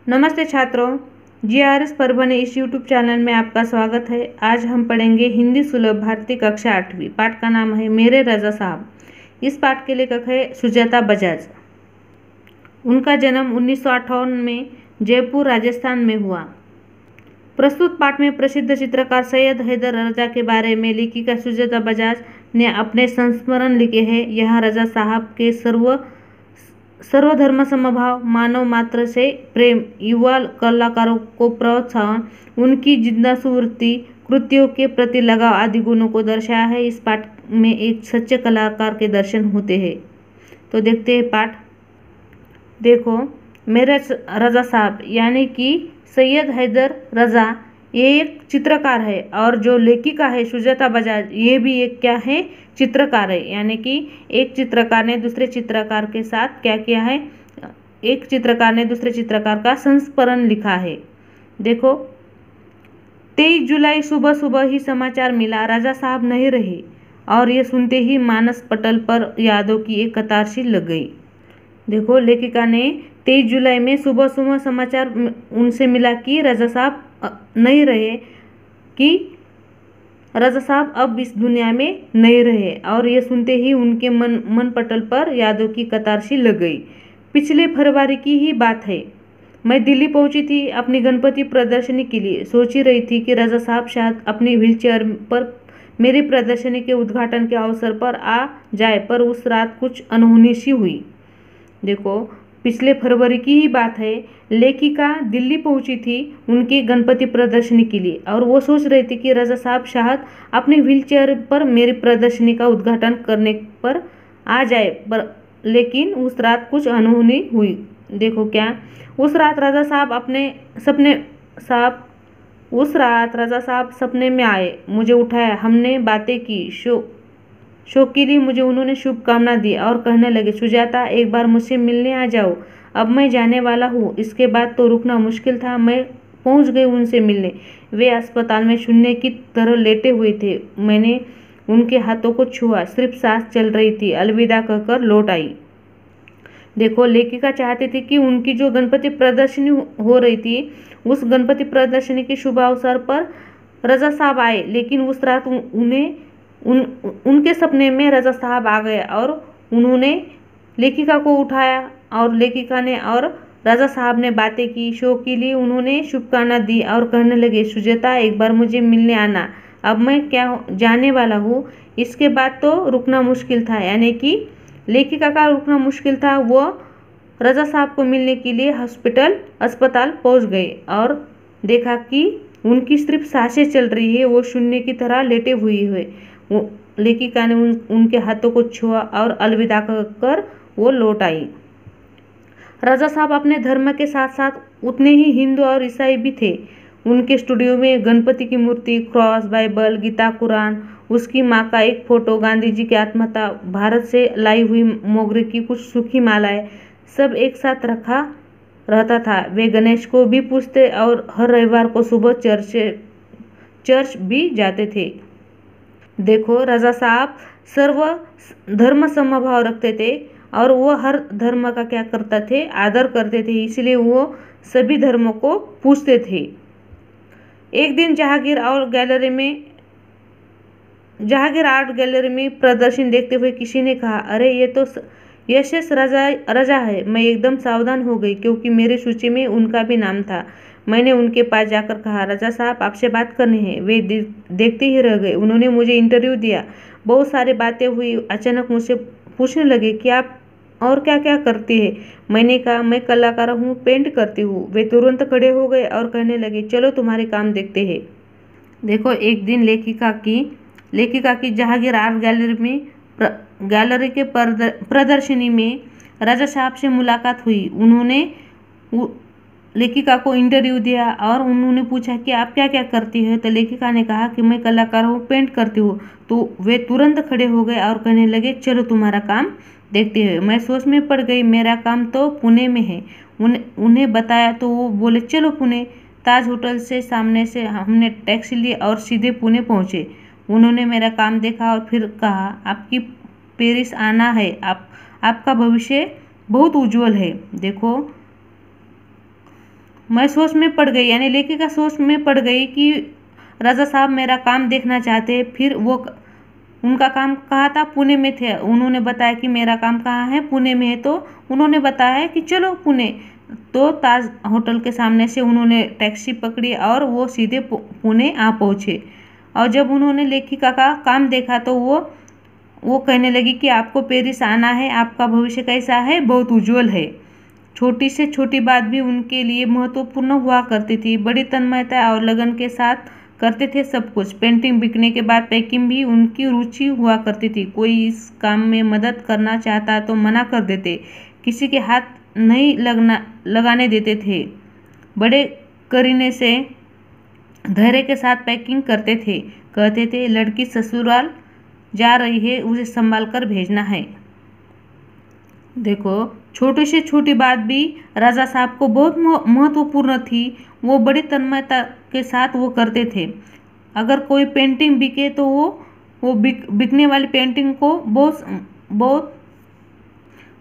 नमस्ते छात्रों, जीआरएस परभणी इस यूट्यूब चैनल में आपका स्वागत है। आज हम पढ़ेंगे हिंदी सुलभ भारतीय कक्षा 8वीं। पाठ का नाम है मेरे रजा साहब। इस पाठ के लेखक है सुजाता बजाज। उनका जन्म 1958 में जयपुर राजस्थान में हुआ। प्रस्तुत पाठ में प्रसिद्ध चित्रकार सैयद हैदर रजा के बारे में लेखिका सुजाता बजाज ने अपने संस्मरण लिखे हैं। यहाँ रजा साहब के सर्वधर्म समभाव, मानव मात्र से प्रेम, युवा कलाकारों को प्रोत्साहन, उनकी जिज्ञासु वृत्ति, कृतियों के प्रति लगाव आदि गुणों को दर्शाया है। इस पाठ में एक सच्चे कलाकार के दर्शन होते हैं। तो देखते हैं पाठ। देखो, मेरे रजा साहब यानी कि सैयद हैदर रजा ये एक चित्रकार है और जो लेखिका है सुजाता बजाज ये भी एक क्या है, चित्रकार है। यानी कि एक चित्रकार ने दूसरे चित्रकार के साथ क्या किया है, एक चित्रकार ने दूसरे चित्रकार का संस्मरण लिखा है। देखो, 23 जुलाई सुबह सुबह ही समाचार मिला, राजा साहब नहीं रहे और ये सुनते ही मानस पटल पर यादों की एक कतार सी लग गई। देखो, लेखिका ने 23 जुलाई में सुबह सुबह समाचार उनसे मिला कि राजा साहब नहीं रहे, कि राजा साहब अब इस दुनिया में नहीं रहे और ये सुनते ही उनके मन पटल पर यादों की कतार सी लग गई। पिछले फरवरी की ही बात है। मैं दिल्ली पहुंची थी अपनी गणपति प्रदर्शनी के लिए। सोच ही रही थी कि राजा साहब शायद अपनी व्हीलचेयर पर मेरी प्रदर्शनी के उद्घाटन के अवसर पर आ जाए, पर उस रात कुछ अनहोनी सी हुई। देखो, पिछले फरवरी की ही बात है। लेखिका दिल्ली पहुंची थी उनकी गणपति प्रदर्शनी के लिए और वो सोच रही थी कि राजा साहब शायद अपनी व्हीलचेयर पर मेरी प्रदर्शनी का उद्घाटन करने पर आ जाए, पर लेकिन उस रात कुछ अनहोनी हुई। देखो क्या, उस रात राजा साहब सपने में आए, मुझे उठाया, हमने बातें की, शो के लिए मुझे उन्होंने शुभकामना दी और कहने लगे, सुजाता एक बार मुझसे मिलने आ जाओ, अब मैं जाने वाला हूँ। इसके बाद तो रुकना मुश्किल था। मैं पहुँच गई उनसे मिलने। वे अस्पताल में शून्य की तरह लेटे हुए थे। मैंने उनके हाथों को छुआ, सिर्फ सांस चल रही थी। अलविदा कहकर लौट आई। देखो, लेखिका चाहती थी कि उनकी जो गणपति प्रदर्शनी हो रही थी उस गणपति प्रदर्शनी के शुभ अवसर पर रजा साहब आए, लेकिन उस रात उनके सपने में रजा साहब आ गए और उन्होंने लेखिका को उठाया और लेखिका ने और राजा साहब ने बातें की। शो के लिए उन्होंने शुभकामना दी और कहने लगे, सुजाता एक बार मुझे मिलने आना, अब मैं क्या जाने वाला हूँ। इसके बाद तो रुकना मुश्किल था। यानी कि लेखिका का रुकना मुश्किल था। वो रजा साहब को मिलने के लिए अस्पताल पहुँच गए और देखा कि उनकी सिर्फ सांसें चल रही है, वो शून्य की तरह लेटे हुए हुए। लेखिका ने उनके हाथों को छुआ और अलविदा कहकर वो लौट आई। राजा साहब अपने धर्म के साथ साथ उतने ही हिंदू और ईसाई भी थे। उनके स्टूडियो में गणपति की मूर्ति, क्रॉस, बाइबल, गीता, कुरान, उसकी माँ का एक फोटो, गांधी जी की आत्मकथा, भारत से लाई हुई मोगरे की कुछ सूखी मालाएं, सब एक साथ रखा रहता था। वे गणेश को भी पूजते और हर रविवार को सुबह चर्च भी जाते थे। देखो, राजा साहब सर्व धर्म समभाव रखते थे और वो हर धर्म का क्या करते थे, आदर करते थे, इसलिए वो सभी धर्मों को पूजते थे। एक दिन जहांगीर आर्ट गैलरी में प्रदर्शन देखते हुए किसी ने कहा, अरे ये तो यशस राजा है। मैं एकदम सावधान हो गई क्योंकि मेरी सूची में उनका भी नाम था। मैंने उनके पास जाकर कहा, राजा साहब आपसे बात करनी है। वे देखते ही रह गए। उन्होंने मुझे इंटरव्यू दिया, बहुत सारी बातें हुई। अचानक मुझसे पूछने लगे कि आप और क्या क्या करती है। मैंने कहा, मैं कलाकार हूँ, पेंट करती हूँ। वे तुरंत खड़े हो गए और कहने लगे, चलो तुम्हारे काम देखते हैं। देखो, एक दिन लेखिका की जहांगीर आर्ट गैलरी के प्रदर्शनी में राजा साहब से मुलाकात हुई। उन्होंने लेखिका को इंटरव्यू दिया और उन्होंने पूछा कि आप क्या क्या करती है। तो लेखिका ने कहा कि मैं कलाकार हूँ, पेंट करती हूँ। तो वे तुरंत खड़े हो गए और कहने लगे, चलो तुम्हारा काम देखते हैं। मैं सोच में पड़ गई, मेरा काम तो पुणे में है। उन्हें बताया तो वो बोले, चलो पुणे। ताज होटल से सामने से हमने टैक्सी ली और सीधे पुणे पहुँचे। उन्होंने मेरा काम देखा और फिर कहा, आपकी पेरिस आना है, आपका भविष्य बहुत उज्जवल है। देखो, मैं सोच में पड़ गई, यानी लेखिका सोच में पड़ गई कि राजा साहब मेरा काम देखना चाहते हैं। फिर वो उनका काम कहाँ था? पुणे में थे। उन्होंने बताया कि मेरा काम कहाँ है? पुणे में है। तो उन्होंने बताया कि चलो पुणे। तो ताज होटल के सामने से उन्होंने टैक्सी पकड़ी और वो सीधे पुणे आ पहुँचे। और जब उन्होंने लेखिका का काम देखा तो वो कहने लगी कि आपको पेरिस आना है, आपका भविष्य कैसा है? बहुत उज्जवल है। छोटी से छोटी बात भी उनके लिए महत्वपूर्ण हुआ करती थी। बड़ी तन्मयता और लगन के साथ करते थे सब कुछ। पेंटिंग बिकने के बाद पैकिंग भी उनकी रुचि हुआ करती थी। कोई इस काम में मदद करना चाहता तो मना कर देते, किसी के हाथ नहीं लगाने देते थे। बड़े करीने से धैर्य के साथ पैकिंग करते थे। कहते थे लड़की ससुराल जा रही है, उसे संभाल कर भेजना है। देखो, छोटी से छोटी बात भी राजा साहब को बहुत महत्वपूर्ण थी। वो बड़ी तन्मयता के साथ वो करते थे। अगर कोई पेंटिंग बिके तो वो बिकने वाली पेंटिंग को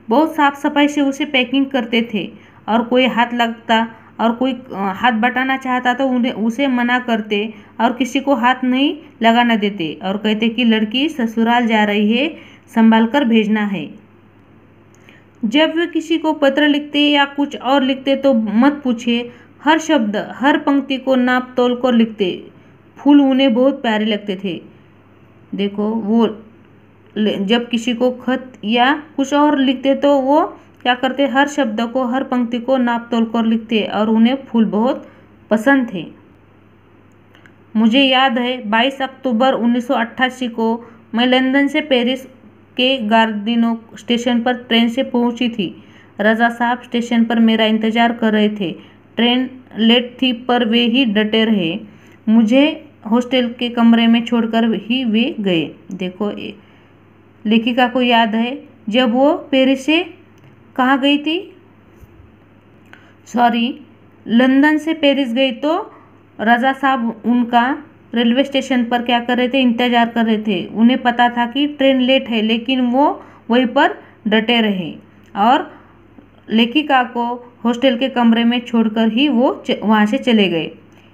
बहुत साफ सफाई से उसे पैकिंग करते थे। और कोई हाथ लगता और कोई हाथ बटाना चाहता तो उसे मना करते और किसी को हाथ नहीं लगाना देते और कहते कि लड़की ससुराल जा रही है, संभाल कर भेजना है। जब वे किसी को पत्र लिखते या कुछ और लिखते तो मत पूछिए, हर शब्द हर पंक्ति को नाप तोल कर लिखते। फूल उन्हें बहुत प्यारे लगते थे। देखो, वो जब किसी को खत या कुछ और लिखते तो वो क्या करते, हर शब्द को हर पंक्ति को नाप तोल कर लिखते और उन्हें फूल बहुत पसंद थे। मुझे याद है 22 अक्टूबर 1988 को मैं लंदन से पेरिस के गार्दिनो स्टेशन पर ट्रेन से पहुंची थी। राजा साहब स्टेशन पर मेरा इंतजार कर रहे थे। ट्रेन लेट थी पर वे ही डटे रहे। मुझे हॉस्टल के कमरे में छोड़कर ही वे गए। देखो, लेखिका को याद है जब वो पेरिस से कहाँ गई थी, लंदन से पेरिस गई तो राजा साहब उनका रेलवे स्टेशन पर क्या कर रहे थे, इंतजार कर रहे थे। उन्हें पता था कि ट्रेन लेट है, लेकिन वो वहीं पर डटे रहे और लेखिका को हॉस्टल के कमरे में छोड़कर ही वो वहाँ से चले गए।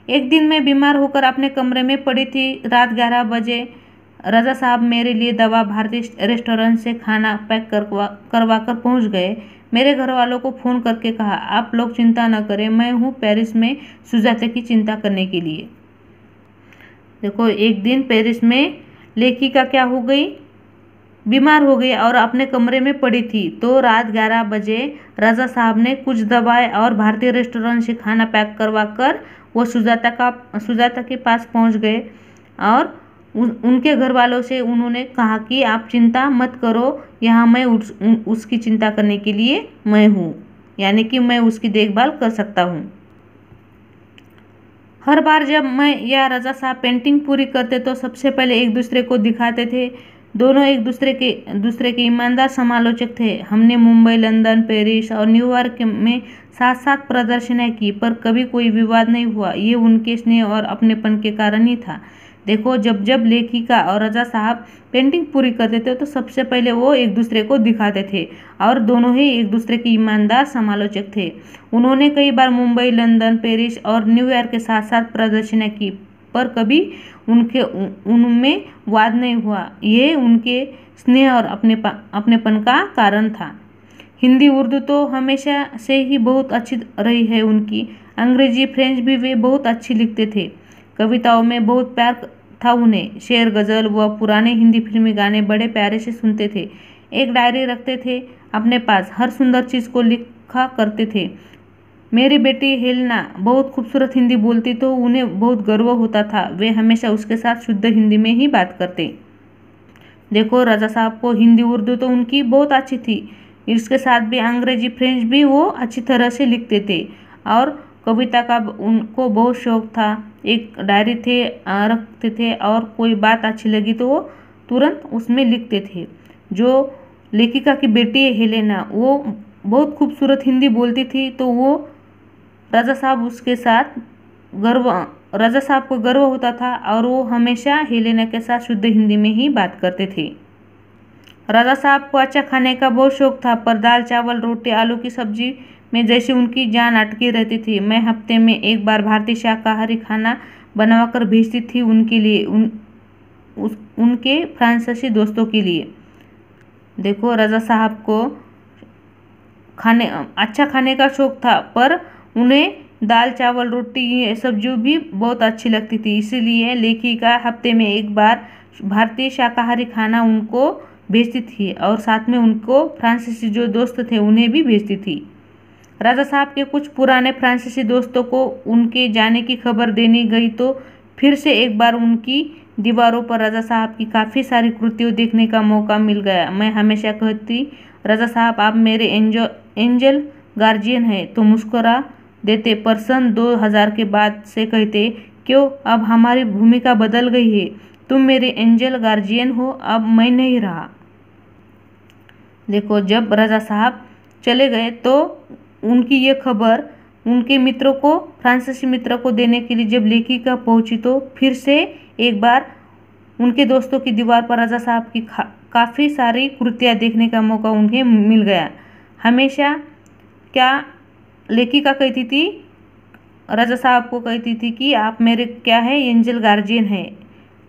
एक दिन मैं बीमार होकर अपने कमरे में पड़ी थी। रात 11 बजे राजा साहब मेरे लिए दवा भारतीय रेस्टोरेंट से खाना पैक करवा कर पहुँच गए। मेरे घर वालों को फ़ोन करके कहा, आप लोग चिंता न करें, मैं हूँ पेरिस में सुजाता की चिंता करने के लिए। देखो, एक दिन पेरिस में लेखिका क्या हो गई, बीमार हो गई और अपने कमरे में पड़ी थी। तो रात 11 बजे राजा साहब ने कुछ दवाएं और भारतीय रेस्टोरेंट से खाना पैक करवा कर वो सुजाता के पास पहुंच गए और उनके घर वालों से उन्होंने कहा कि आप चिंता मत करो, यहाँ मैं उसकी चिंता करने के लिए मैं हूँ, यानी कि मैं उसकी देखभाल कर सकता हूँ। हर बार जब मैं या राजा साहब पेंटिंग पूरी करते तो सबसे पहले एक दूसरे को दिखाते थे। दोनों एक दूसरे के ईमानदार समालोचक थे। हमने मुंबई, लंदन, पेरिस और न्यूयॉर्क में साथ साथ प्रदर्शनियाँ की, पर कभी कोई विवाद नहीं हुआ। ये उनके स्नेह और अपनेपन के कारण ही था। देखो, जब लेखिका और राजा साहब पेंटिंग पूरी करते थे तो सबसे पहले वो एक दूसरे को दिखाते थे और दोनों ही एक दूसरे के ईमानदार समालोचक थे। उन्होंने कई बार मुंबई, लंदन, पेरिस और न्यूयॉर्क के साथ साथ प्रदर्शनियाँ की, पर कभी उनमें वाद नहीं हुआ। ये उनके स्नेह और अपनेपन का कारण था। हिंदी उर्दू तो हमेशा से ही बहुत अच्छी रही है उनकी। अंग्रेजी, फ्रेंच भी वे बहुत अच्छी लिखते थे। कविताओं में बहुत प्यार था उन्हें। शेर, गज़ल व पुराने हिंदी फिल्मी गाने बड़े प्यारे से सुनते थे। एक डायरी रखते थे अपने पास, हर सुंदर चीज़ को लिखा करते थे। मेरी बेटी हेलेना बहुत खूबसूरत हिंदी बोलती तो उन्हें बहुत गर्व होता था। वे हमेशा उसके साथ शुद्ध हिंदी में ही बात करते। देखो, राजा साहब को हिंदी उर्दू तो उनकी बहुत अच्छी थी, इसके साथ भी अंग्रेजी, फ्रेंच भी वो अच्छी तरह से लिखते थे और कविता का उनको बहुत शौक था। एक डायरी रखते थे और कोई बात अच्छी लगी तो वो तुरंत उसमें लिखते थे। जो लेखिका की बेटी है हेलेना, वो बहुत खूबसूरत हिंदी बोलती थी तो वो राजा साहब को गर्व होता था और वो हमेशा हेलेना के साथ शुद्ध हिंदी में ही बात करते थे। राजा साहब को अच्छा खाने का बहुत शौक था, पर दाल, चावल, रोटी, आलू की सब्जी में जैसे उनकी जान अटकी रहती थी। मैं हफ्ते में एक बार भारतीय शाकाहारी खाना बनवाकर भेजती थी उनके लिए, उनके फ्रांसीसी दोस्तों के लिए। देखो, रज़ा साहब को अच्छा खाने का शौक था, पर उन्हें दाल चावल रोटी ये सब्जी भी बहुत अच्छी लगती थी। इसीलिए लेखिका हफ्ते में एक बार भारतीय शाकाहारी खाना उनको भेजती थी और साथ में उनको फ्रांसीसी जो दोस्त थे उन्हें भी भेजती थी। राजा साहब के कुछ पुराने फ्रांसीसी दोस्तों को उनके जाने की खबर देनी गई तो फिर से एक बार उनकी दीवारों पर राजा साहब की काफ़ी सारी कृतियों देखने का मौका मिल गया। मैं हमेशा कहती, राजा साहब आप मेरे एंजल गार्जियन हैं, तो मुस्कुरा देते, पर सन 2000 के बाद से कहते, क्यों, अब हमारी भूमिका बदल गई है, तुम मेरे एंजल गार्जियन हो, अब मैं नहीं रहा। देखो, जब राजा साहब चले गए तो उनकी ये खबर उनके मित्रों को, फ्रांसीसी मित्र को देने के लिए जब लेखिका पहुंची तो फिर से एक बार उनके दोस्तों की दीवार पर राजा साहब की काफ़ी सारी कृतियाँ देखने का मौका उन्हें मिल गया। हमेशा क्या लेखिका कहती थी, राजा साहब को कहती थी कि आप मेरे क्या है, एंजल गार्जियन हैं।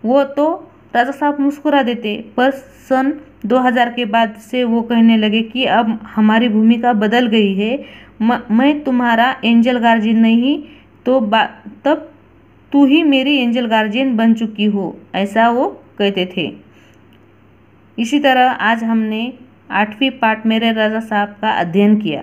वो तो राजा साहब मुस्कुरा देते, पर सन 2000 के बाद से वो कहने लगे कि अब हमारी भूमिका बदल गई है, मैं तुम्हारा एंजल गार्जियन नहीं, तो तब तू ही मेरी एंजल गार्जियन बन चुकी हो, ऐसा वो कहते थे। इसी तरह आज हमने 8वीं पार्ट मेरे राजा साहब का अध्ययन किया।